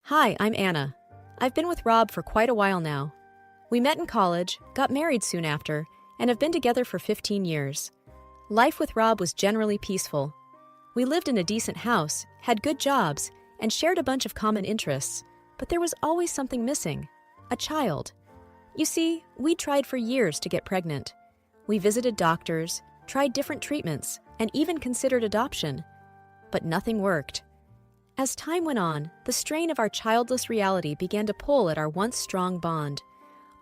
Hi, I'm Anna. I've been with Rob for quite a while now. We met in college, got married soon after, and have been together for 15 years. Life with Rob was generally peaceful. We lived in a decent house, had good jobs, and shared a bunch of common interests, but there was always something missing: a child. You see, we tried for years to get pregnant. We visited doctors, tried different treatments, and even considered adoption. But nothing worked. As time went on, the strain of our childless reality began to pull at our once strong bond.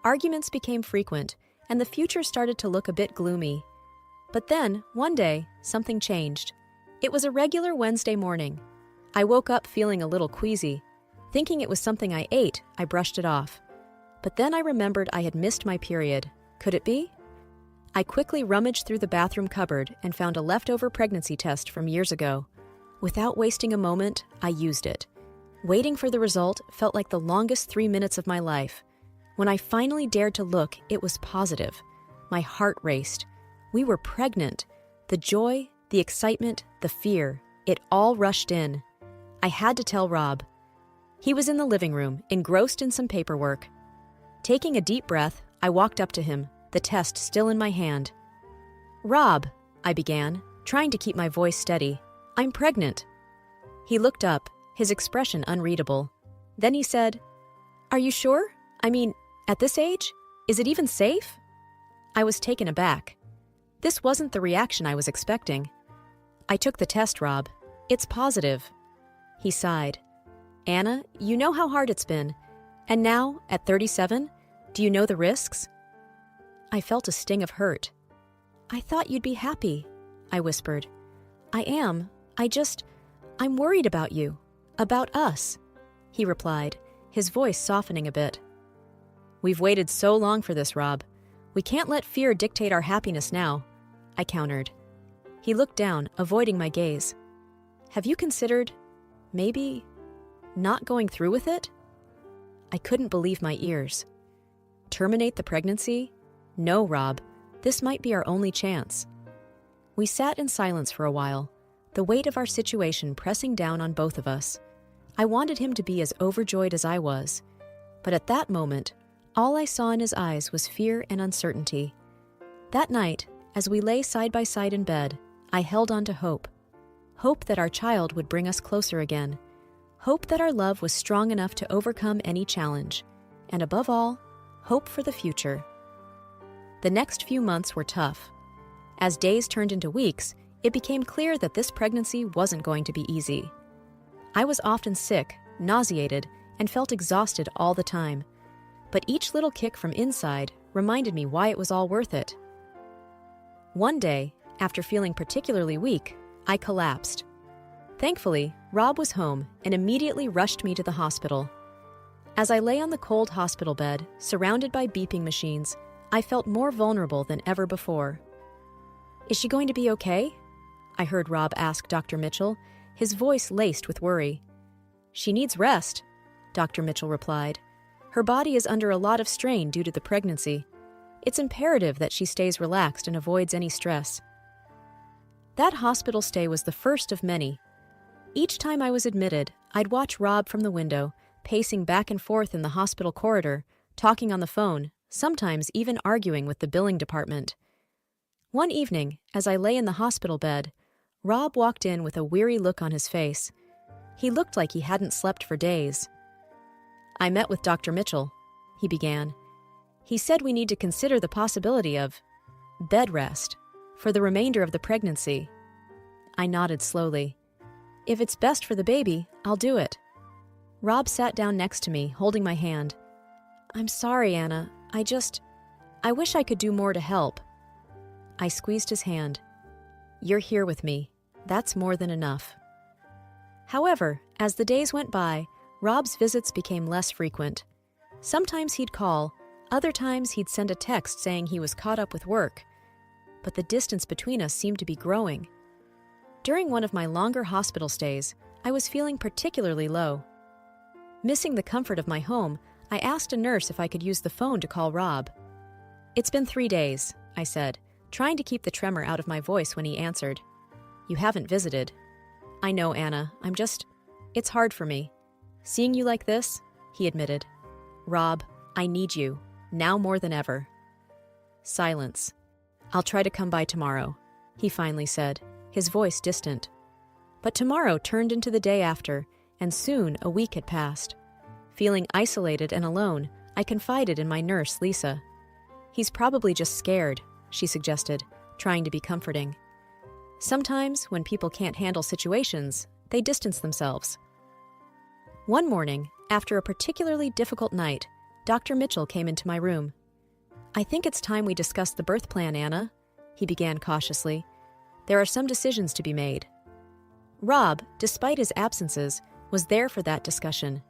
Arguments became frequent, and the future started to look a bit gloomy. But then, one day, something changed. It was a regular Wednesday morning. I woke up feeling a little queasy. Thinking it was something I ate, I brushed it off. But then I remembered I had missed my period. Could it be? I quickly rummaged through the bathroom cupboard and found a leftover pregnancy test from years ago. Without wasting a moment, I used it. Waiting for the result felt like the longest 3 minutes of my life. When I finally dared to look, it was positive. My heart raced. We were pregnant. The joy, the excitement, the fear, it all rushed in. I had to tell Rob. He was in the living room, engrossed in some paperwork. Taking a deep breath, I walked up to him, the test still in my hand. "Rob," I began, trying to keep my voice steady. "I'm pregnant." He looked up, his expression unreadable. Then he said, "Are you sure? I mean, at this age? Is it even safe?" I was taken aback. This wasn't the reaction I was expecting. "I took the test, Rob. It's positive." He sighed. "Anna, you know how hard it's been. And now, at 37, do you know the risks?" I felt a sting of hurt. "I thought you'd be happy," I whispered. "I am. I'm worried about you. About us," he replied, his voice softening a bit. "We've waited so long for this, Rob. We can't let fear dictate our happiness now," I countered. He looked down, avoiding my gaze. "Have you considered, maybe, not going through with it?" I couldn't believe my ears. Terminate the pregnancy? No, Rob. This might be our only chance. We sat in silence for a while, the weight of our situation pressing down on both of us. I wanted him to be as overjoyed as I was, but at that moment, all I saw in his eyes was fear and uncertainty. That night, as we lay side by side in bed, I held on to hope. Hope that our child would bring us closer again. Hope that our love was strong enough to overcome any challenge. And above all, hope for the future. The next few months were tough. As days turned into weeks, it became clear that this pregnancy wasn't going to be easy. I was often sick, nauseated, and felt exhausted all the time. But each little kick from inside reminded me why it was all worth it. One day, after feeling particularly weak, I collapsed. Thankfully, Rob was home and immediately rushed me to the hospital. As I lay on the cold hospital bed, surrounded by beeping machines, I felt more vulnerable than ever before. "Is she going to be okay?" I heard Rob ask Dr. Mitchell, his voice laced with worry. "She needs rest," Dr. Mitchell replied. "Her body is under a lot of strain due to the pregnancy. It's imperative that she stays relaxed and avoids any stress." That hospital stay was the first of many. Each time I was admitted, I'd watch Rob from the window, pacing back and forth in the hospital corridor, talking on the phone, sometimes even arguing with the billing department. One evening, as I lay in the hospital bed, Rob walked in with a weary look on his face. He looked like he hadn't slept for days. "I met with Dr. Mitchell," he began. "He said we need to consider the possibility of bed rest for the remainder of the pregnancy." I nodded slowly. "If it's best for the baby, I'll do it." Rob sat down next to me, holding my hand. "I'm sorry, Anna. I wish I could do more to help." I squeezed his hand. "You're here with me. That's more than enough." However, as the days went by, Rob's visits became less frequent. Sometimes he'd call, other times he'd send a text saying he was caught up with work. But the distance between us seemed to be growing. During one of my longer hospital stays, I was feeling particularly low. Missing the comfort of my home, I asked a nurse if I could use the phone to call Rob. "It's been 3 days," I said, trying to keep the tremor out of my voice when he answered. "You haven't visited." "I know, Anna. It's hard for me." Seeing you like this, he admitted. Rob, I need you, now more than ever. Silence. I'll try to come by tomorrow, he finally said, his voice distant. But tomorrow turned into the day after, and soon a week had passed. Feeling isolated and alone, I confided in my nurse, Lisa. He's probably just scared, she suggested, trying to be comforting. Sometimes, when people can't handle situations, they distance themselves. One morning, after a particularly difficult night, Dr. Mitchell came into my room. I think it's time we discuss the birth plan, Anna, he began cautiously. There are some decisions to be made. Rob, despite his absences, was there for that discussion.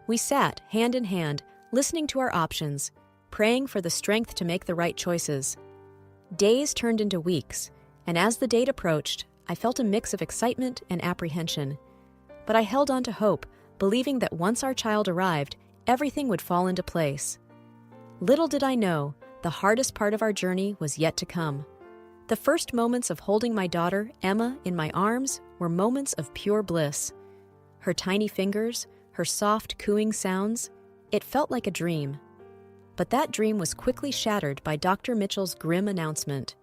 We sat, hand in hand, listening to our options, praying for the strength to make the right choices. Days turned into weeks, and as the date approached, I felt a mix of excitement and apprehension. But I held on to hope, believing that once our child arrived, everything would fall into place. Little did I know, the hardest part of our journey was yet to come. The first moments of holding my daughter, Emma, in my arms were moments of pure bliss. Her tiny fingers, her soft cooing sounds, it felt like a dream. But that dream was quickly shattered by Dr. Mitchell's grim announcement.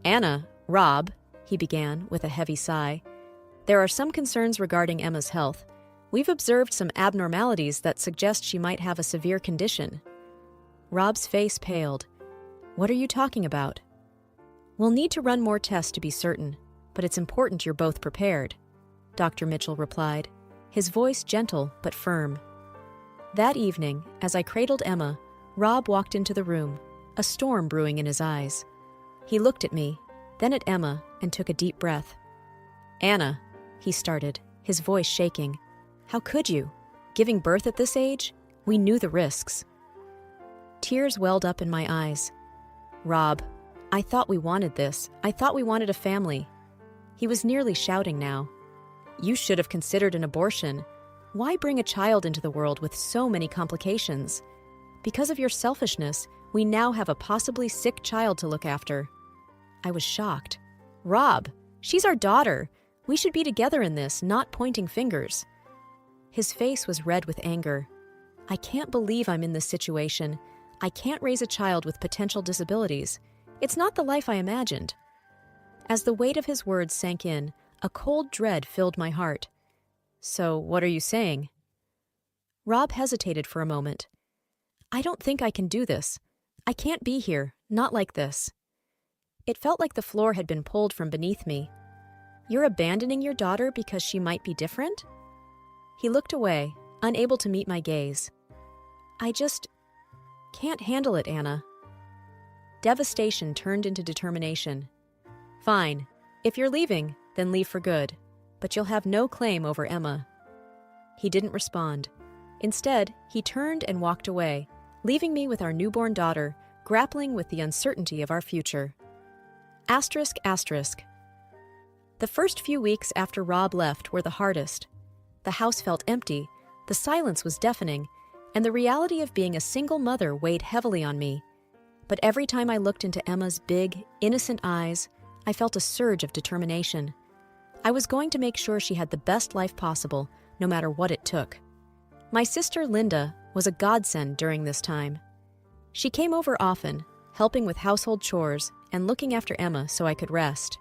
Anna, Rob, he began with a heavy sigh, there are some concerns regarding Emma's health. We've observed some abnormalities that suggest she might have a severe condition. Rob's face paled. What are you talking about? We'll need to run more tests to be certain, but it's important you're both prepared, Dr. Mitchell replied, his voice gentle but firm. That evening, as I cradled Emma, Rob walked into the room, a storm brewing in his eyes. He looked at me, then at Emma, and took a deep breath. Anna, he started, his voice shaking. How could you? Giving birth at this age? We knew the risks. Tears welled up in my eyes. Rob, I thought we wanted this. I thought we wanted a family. He was nearly shouting now. You should have considered an abortion. Why bring a child into the world with so many complications? Because of your selfishness, we now have a possibly sick child to look after. I was shocked. Rob, she's our daughter. We should be together in this, not pointing fingers. His face was red with anger. I can't believe I'm in this situation. I can't raise a child with potential disabilities. It's not the life I imagined. As the weight of his words sank in, a cold dread filled my heart. So, what are you saying? Rob hesitated for a moment. I don't think I can do this. I can't be here, not like this. It felt like the floor had been pulled from beneath me. You're abandoning your daughter because she might be different? He looked away, unable to meet my gaze. I just can't handle it, Anna. Devastation turned into determination. Fine. If you're leaving, then leave for good. But you'll have no claim over Emma. He didn't respond. Instead, he turned and walked away, leaving me with our newborn daughter, grappling with the uncertainty of our future. Asterisk, asterisk. The first few weeks after Rob left were the hardest. The house felt empty, the silence was deafening, and the reality of being a single mother weighed heavily on me. But every time I looked into Emma's big, innocent eyes, I felt a surge of determination. I was going to make sure she had the best life possible, no matter what it took. My sister Linda was a godsend during this time. She came over often, helping with household chores and looking after Emma so I could rest.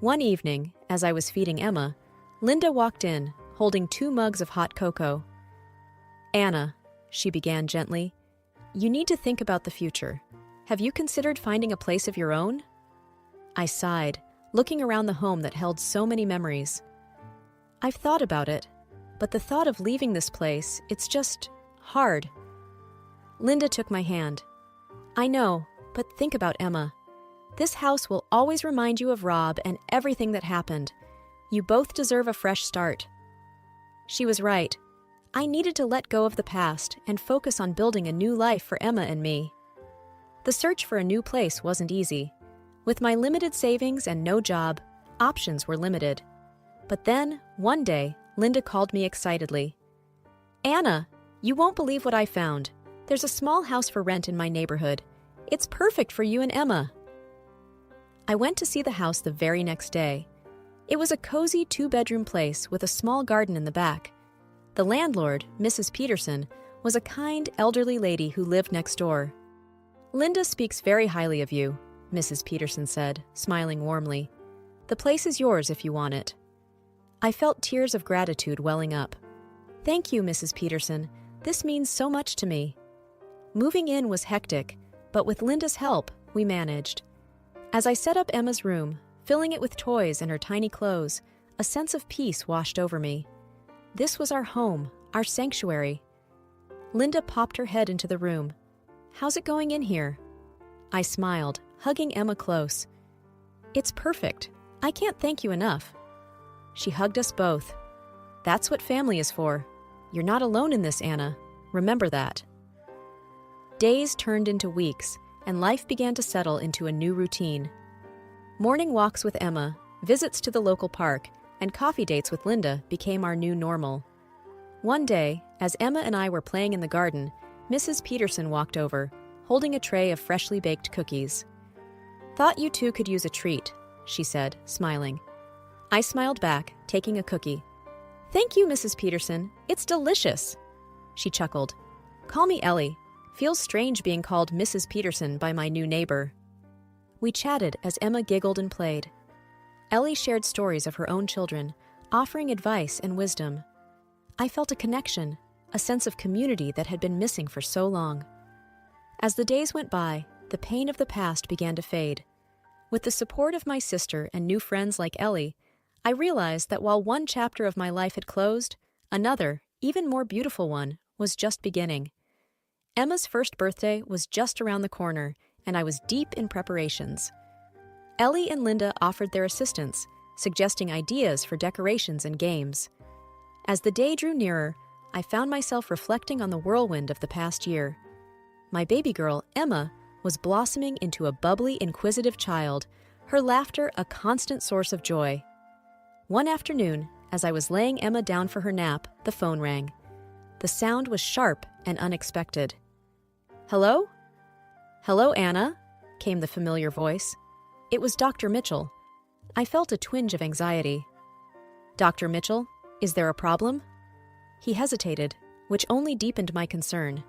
One evening, as I was feeding Emma, Linda walked in, holding 2 mugs of hot cocoa. Anna, she began gently, you need to think about the future. Have you considered finding a place of your own? I sighed, looking around the home that held so many memories. I've thought about it, but the thought of leaving this place, it's just hard. Linda took my hand. I know, but think about Emma. This house will always remind you of Rob and everything that happened. You both deserve a fresh start. She was right. I needed to let go of the past and focus on building a new life for Emma and me. The search for a new place wasn't easy. With my limited savings and no job, options were limited. But then, one day, Linda called me excitedly. Anna, you won't believe what I found. There's a small house for rent in my neighborhood. It's perfect for you and Emma. I went to see the house the very next day. It was a cozy 2-bedroom place with a small garden in the back. The landlord, Mrs. Peterson, was a kind, elderly lady who lived next door. "Linda speaks very highly of you," Mrs. Peterson said, smiling warmly. "The place is yours if you want it." I felt tears of gratitude welling up. "Thank you, Mrs. Peterson. This means so much to me." Moving in was hectic, but with Linda's help, we managed. As I set up Emma's room, filling it with toys and her tiny clothes, a sense of peace washed over me. This was our home, our sanctuary. Linda popped her head into the room. "How's it going in here?" I smiled, hugging Emma close. "It's perfect. I can't thank you enough." She hugged us both. "That's what family is for. You're not alone in this, Anna. Remember that." Days turned into weeks, and life began to settle into a new routine. Morning walks with Emma, visits to the local park, and coffee dates with Linda became our new normal. One day, as Emma and I were playing in the garden, Mrs. Peterson walked over, holding a tray of freshly baked cookies. "Thought you two could use a treat," she said, smiling. I smiled back, taking a cookie. "Thank you, Mrs. Peterson. It's delicious." She chuckled. "Call me Ellie. Feels strange being called Mrs. Peterson by my new neighbor." We chatted as Emma giggled and played. Ellie shared stories of her own children, offering advice and wisdom. I felt a connection, a sense of community that had been missing for so long. As the days went by, the pain of the past began to fade. With the support of my sister and new friends like Ellie, I realized that while one chapter of my life had closed, another, even more beautiful one, was just beginning. Emma's first birthday was just around the corner, and I was deep in preparations. Ellie and Linda offered their assistance, suggesting ideas for decorations and games. As the day drew nearer, I found myself reflecting on the whirlwind of the past year. My baby girl, Emma, was blossoming into a bubbly, inquisitive child, her laughter a constant source of joy. One afternoon, as I was laying Emma down for her nap, the phone rang. The sound was sharp and unexpected. "Hello?" "Hello, Anna," came the familiar voice. It was Dr. Mitchell. I felt a twinge of anxiety. "Dr. Mitchell, is there a problem?" He hesitated, which only deepened my concern.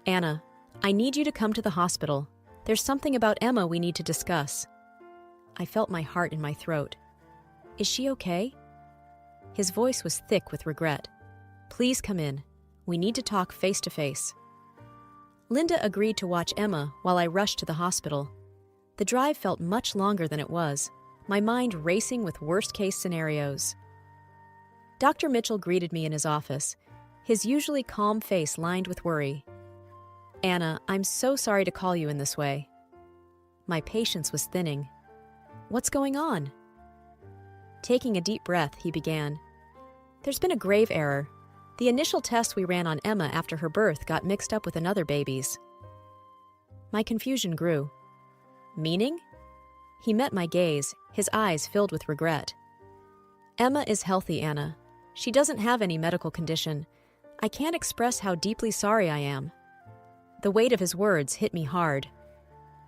"Anna, I need you to come to the hospital. There's something about Emma we need to discuss." I felt my heart in my throat. "Is she okay?" His voice was thick with regret. "Please come in. We need to talk face to face." Linda agreed to watch Emma while I rushed to the hospital. The drive felt much longer than it was, my mind racing with worst-case scenarios. Dr. Mitchell greeted me in his office, his usually calm face lined with worry. "Anna, I'm so sorry to call you in this way." My patience was thinning. "What's going on?" Taking a deep breath, he began. "There's been a grave error. The initial test we ran on Emma after her birth got mixed up with another baby's." My confusion grew. "Meaning?" He met my gaze, his eyes filled with regret. "Emma is healthy, Anna. She doesn't have any medical condition. I can't express how deeply sorry I am." The weight of his words hit me hard.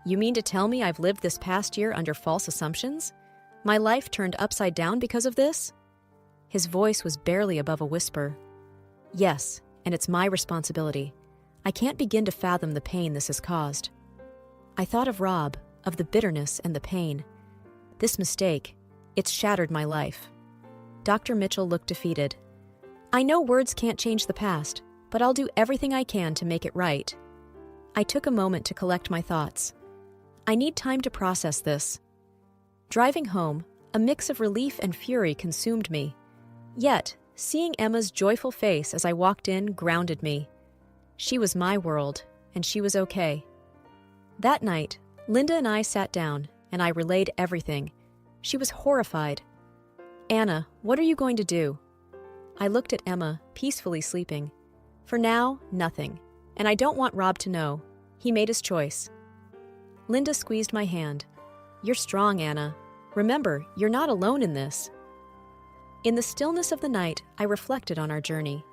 "You mean to tell me I've lived this past year under false assumptions? My life turned upside down because of this?" His voice was barely above a whisper. "Yes, and it's my responsibility. I can't begin to fathom the pain this has caused." I thought of Rob, of the bitterness and the pain. This mistake, it's shattered my life. Dr. Mitchell looked defeated. "I know words can't change the past, but I'll do everything I can to make it right." I took a moment to collect my thoughts. I need time to process this. Driving home, a mix of relief and fury consumed me. Yet, seeing Emma's joyful face as I walked in grounded me. She was my world, and she was okay. That night, Linda and I sat down, and I relayed everything. She was horrified. "Anna, what are you going to do?" I looked at Emma, peacefully sleeping. "For now, nothing. And I don't want Rob to know. He made his choice." Linda squeezed my hand. "You're strong, Anna. Remember, you're not alone in this." In the stillness of the night, I reflected on our journey.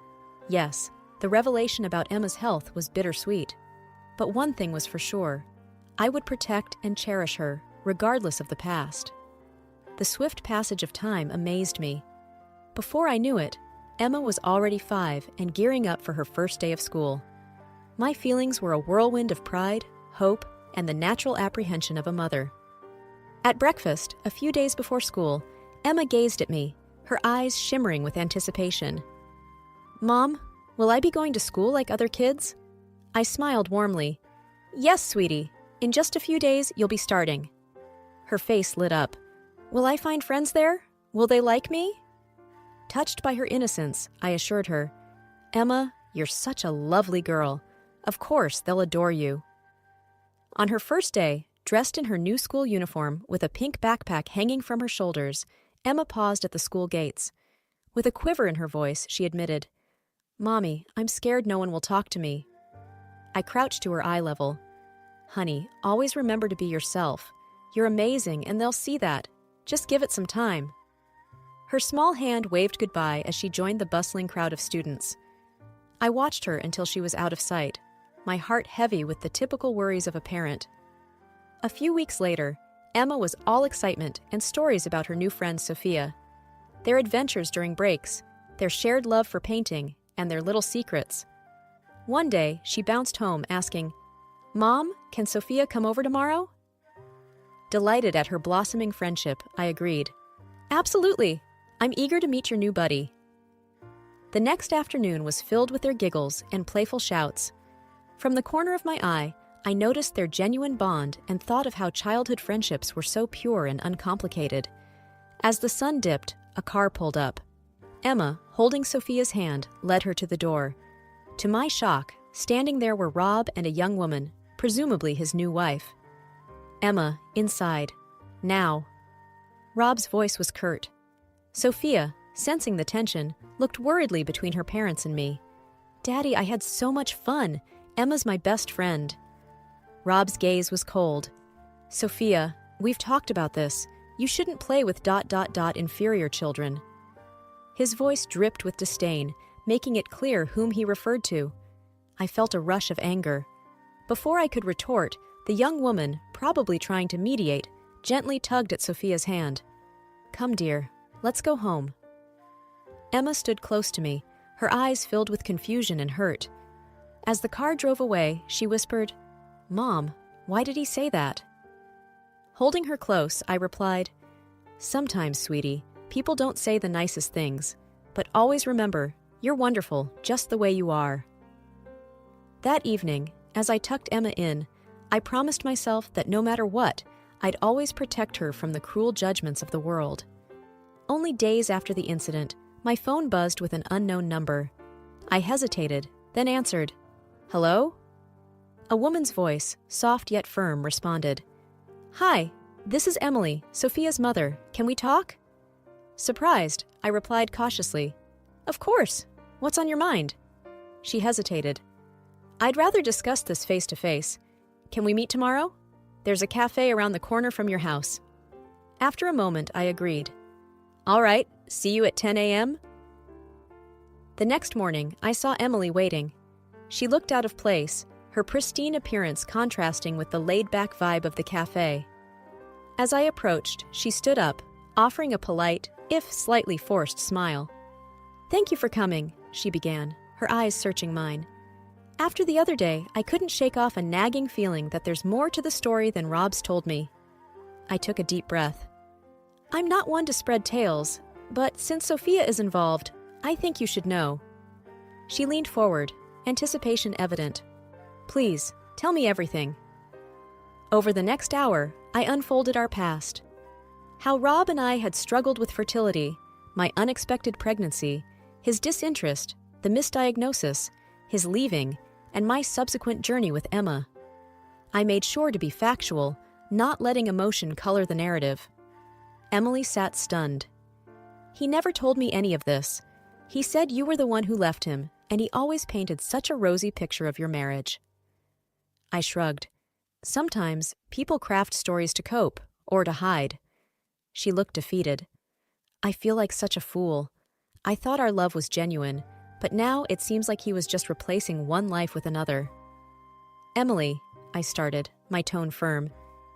Yes, the revelation about Emma's health was bittersweet. But one thing was for sure. I would protect and cherish her, regardless of the past. The swift passage of time amazed me. Before I knew it, Emma was already 5 and gearing up for her first day of school. My feelings were a whirlwind of pride, hope, and the natural apprehension of a mother. At breakfast, a few days before school, Emma gazed at me, her eyes shimmering with anticipation. "Mom, will I be going to school like other kids?" I smiled warmly. "Yes, sweetie. In just a few days, you'll be starting." Her face lit up. "Will I find friends there? Will they like me?" Touched by her innocence, I assured her, "Emma, you're such a lovely girl. Of course, they'll adore you." On her first day, dressed in her new school uniform with a pink backpack hanging from her shoulders, Emma paused at the school gates. With a quiver in her voice, she admitted, "Mommy, I'm scared no one will talk to me." I crouched to her eye level. "Honey, always remember to be yourself. You're amazing, and they'll see that. Just give it some time." Her small hand waved goodbye as she joined the bustling crowd of students. I watched her until she was out of sight, my heart heavy with the typical worries of a parent. A few weeks later, Emma was all excitement and stories about her new friend Sophia. Their adventures during breaks, their shared love for painting, and their little secrets. One day, she bounced home asking, "Mom, can Sophia come over tomorrow?" Delighted at her blossoming friendship, I agreed. "Absolutely. I'm eager to meet your new buddy." The next afternoon was filled with their giggles and playful shouts. From the corner of my eye, I noticed their genuine bond and thought of how childhood friendships were so pure and uncomplicated. As the sun dipped, a car pulled up. Emma, holding Sophia's hand, led her to the door. To my shock, standing there were Rob and a young woman, presumably his new wife. "Emma, inside. Now." Rob's voice was curt. Sophia, sensing the tension, looked worriedly between her parents and me. "Daddy, I had so much fun. Emma's my best friend." Rob's gaze was cold. "Sophia, we've talked about this. You shouldn't play with ... inferior children." His voice dripped with disdain, making it clear whom he referred to. I felt a rush of anger. Before I could retort, the young woman, probably trying to mediate, gently tugged at Sophia's hand. "Come, dear, let's go home." Emma stood close to me, her eyes filled with confusion and hurt. As the car drove away, she whispered, "Mom, why did he say that?" Holding her close, I replied, "Sometimes, sweetie, people don't say the nicest things, but always remember, you're wonderful just the way you are." That evening, as I tucked Emma in, I promised myself that no matter what, I'd always protect her from the cruel judgments of the world. Only days after the incident, my phone buzzed with an unknown number. I hesitated, then answered, "Hello?" A woman's voice, soft yet firm, responded, "Hi, this is Emily, Sophia's mother. Can we talk?" Surprised, I replied cautiously, "Of course. What's on your mind?" She hesitated. "I'd rather discuss this face to face. Can we meet tomorrow? There's a cafe around the corner from your house." After a moment, I agreed. "All right, see you at 10 a.m.? The next morning, I saw Emily waiting. She looked out of place, her pristine appearance contrasting with the laid-back vibe of the cafe. As I approached, she stood up, offering a polite, if slightly forced, smile. "Thank you for coming," she began, her eyes searching mine. "After the other day, I couldn't shake off a nagging feeling that there's more to the story than Rob's told me." I took a deep breath. "I'm not one to spread tales, but since Sophia is involved, I think you should know." She leaned forward, anticipation evident. "Please, tell me everything." Over the next hour, I unfolded our past. How Rob and I had struggled with fertility, my unexpected pregnancy, his disinterest, the misdiagnosis, his leaving, and my subsequent journey with Emma. I made sure to be factual, not letting emotion color the narrative. Emily sat stunned. "He never told me any of this. He said you were the one who left him, and he always painted such a rosy picture of your marriage." I shrugged. Sometimes people craft stories to cope, or to hide. She looked defeated. "I feel like such a fool. I thought our love was genuine, but now it seems like he was just replacing one life with another." "Emily," I started, my tone firm,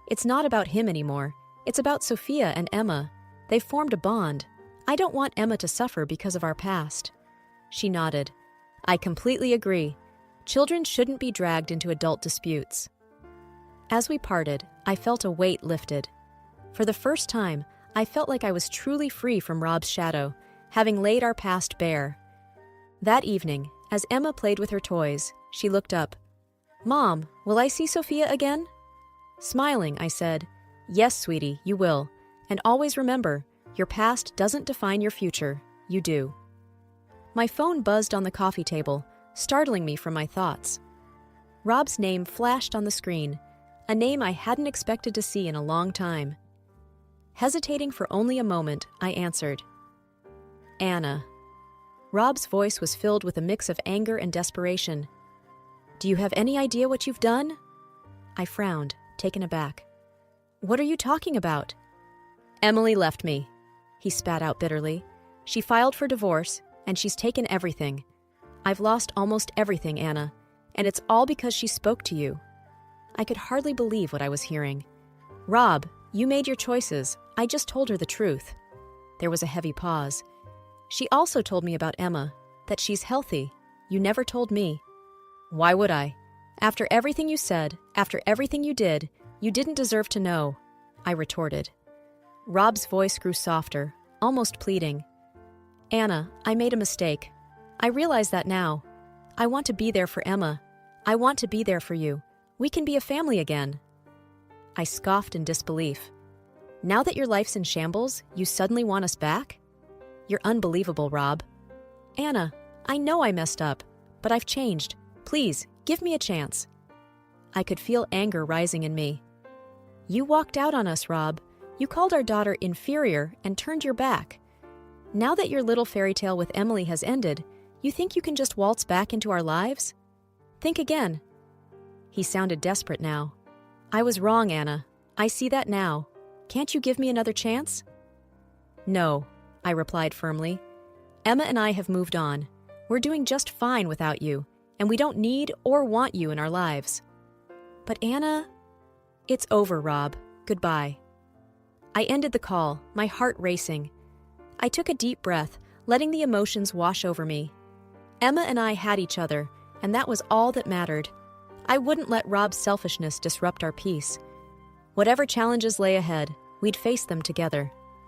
"it's not about him anymore. It's about Sophia and Emma. They've formed a bond. I don't want Emma to suffer because of our past." She nodded. I completely agree. Children shouldn't be dragged into adult disputes. As we parted, I felt a weight lifted. For the first time, I felt like I was truly free from Rob's shadow, having laid our past bare. That evening, as Emma played with her toys, she looked up. Mom, will I see Sophia again? Smiling, I said, Yes, sweetie, you will. And always remember, your past doesn't define your future. You do. My phone buzzed on the coffee table, startling me from my thoughts. Rob's name flashed on the screen, a name I hadn't expected to see in a long time. Hesitating for only a moment, I answered. Anna. Rob's voice was filled with a mix of anger and desperation. Do you have any idea what you've done? I frowned, taken aback. What are you talking about? Emily left me, he spat out bitterly. She filed for divorce, and she's taken everything. I've lost almost everything, Anna, and it's all because she spoke to you. I could hardly believe what I was hearing. Rob, you made your choices. I just told her the truth. There was a heavy pause. She also told me about Emma, that she's healthy. You never told me. Why would I? After everything you said, after everything you did, you didn't deserve to know, I retorted. Rob's voice grew softer, almost pleading. Anna, I made a mistake. I realize that now. I want to be there for Emma. I want to be there for you. We can be a family again. I scoffed in disbelief. Now that your life's in shambles, you suddenly want us back? You're unbelievable, Rob. Anna, I know I messed up, but I've changed. Please, give me a chance. I could feel anger rising in me. You walked out on us, Rob. You called our daughter inferior and turned your back. Now that your little fairy tale with Emily has ended, you think you can just waltz back into our lives? Think again. He sounded desperate now. I was wrong, Anna. I see that now. Can't you give me another chance? No, I replied firmly. Emma and I have moved on. We're doing just fine without you, and we don't need or want you in our lives. But Anna... It's over, Rob. Goodbye. I ended the call, my heart racing. I took a deep breath, letting the emotions wash over me. Emma and I had each other, and that was all that mattered. I wouldn't let Rob's selfishness disrupt our peace. Whatever challenges lay ahead, we'd face them together.